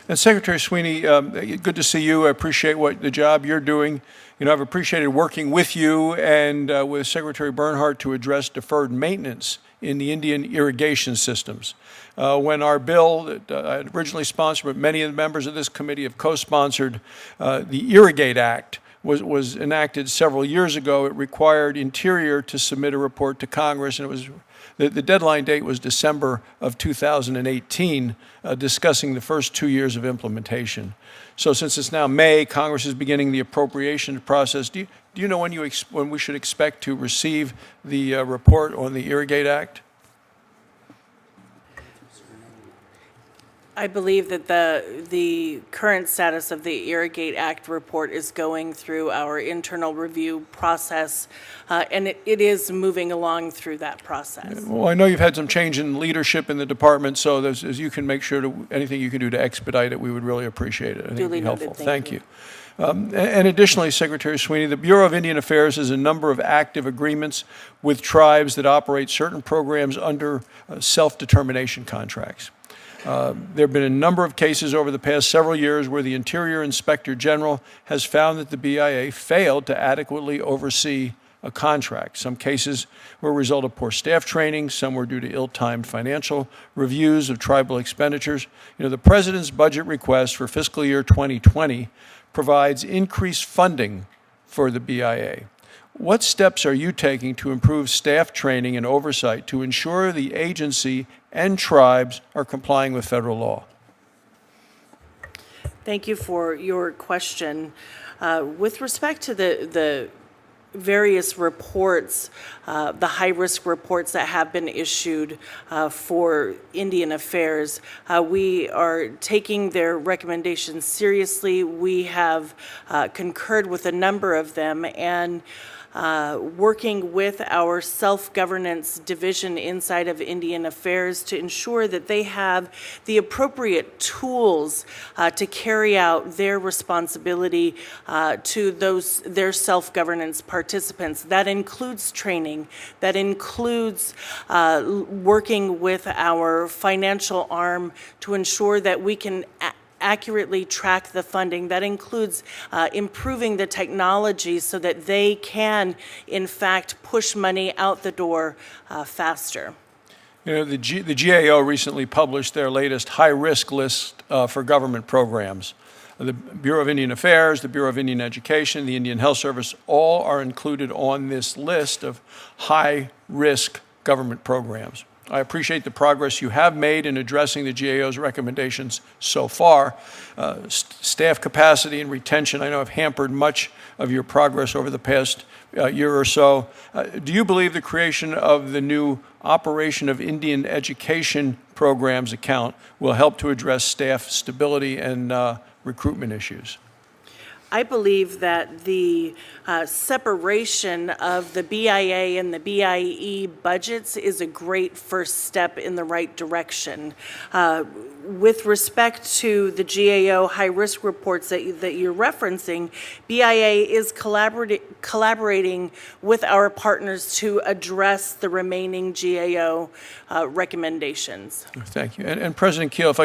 And Secretary Sweeney, good to see you. I appreciate the job you're doing. You know, I've appreciated working with you and with Secretary Bernhardt to address deferred maintenance in the Indian irrigation systems. When our bill that I had originally sponsored, but many of the members of this committee have co-sponsored, the IRRIGATE Act was enacted several years ago. It required Interior to submit a report to Congress, and it was the deadline date was December of 2018, discussing the first 2 years of implementation. So since it's now May, Congress is beginning the appropriation process. Do you know when we should expect to receive the report on the IRRIGATE Act? I believe that the current status of the IRRIGATE Act report is going through our internal review process, and it is moving along through that process. Well, I know you've had some change in leadership in the department, so as you can make sure anything you can do to expedite it, we would really appreciate it. I think it'd be helpful. Thank you. And additionally, Secretary Sweeney, the Bureau of Indian Affairs has a number of active agreements with tribes that operate certain programs under self-determination contracts. There have been a number of cases over the past several years where the Interior Inspector General has found that the BIA failed to adequately oversee a contract. Some cases were a result of poor staff training, some were due to ill-timed financial reviews of tribal expenditures. You know, the President's budget request for fiscal year 2020 provides increased funding for the BIA. What steps are you taking to improve staff training and oversight to ensure the agency and tribes are complying with federal law? Thank you for your question. With respect to the various reports, the high-risk reports that have been issued for Indian Affairs, we are taking their recommendations seriously. We have concurred with a number of them, and working with our self-governance division inside of Indian Affairs to ensure that they have the appropriate tools to carry out their responsibility to their self-governance participants. That includes training, that includes working with our financial arm to ensure that we can accurately track the funding. That includes improving the technology so that they can, in fact, push money out the door faster. You know, the GAO recently published their latest high-risk list for government programs. The Bureau of Indian Affairs, the Bureau of Indian Education, the Indian Health Service, all are included on this list of high-risk government programs. I appreciate the progress you have made in addressing the GAO's recommendations so far. Staff capacity and retention, I know, have hampered much of your progress over the past year or so. Do you believe the creation of the new Operation of Indian Education Programs account will help to address staff stability and recruitment issues? I believe that the separation of the BIA and the BIE budgets is a great first step in the right direction. With respect to the GAO high-risk reports that you're referencing, BIA is collaborating with our partners to address the remaining GAO recommendations. Thank you. And President Kiel, if I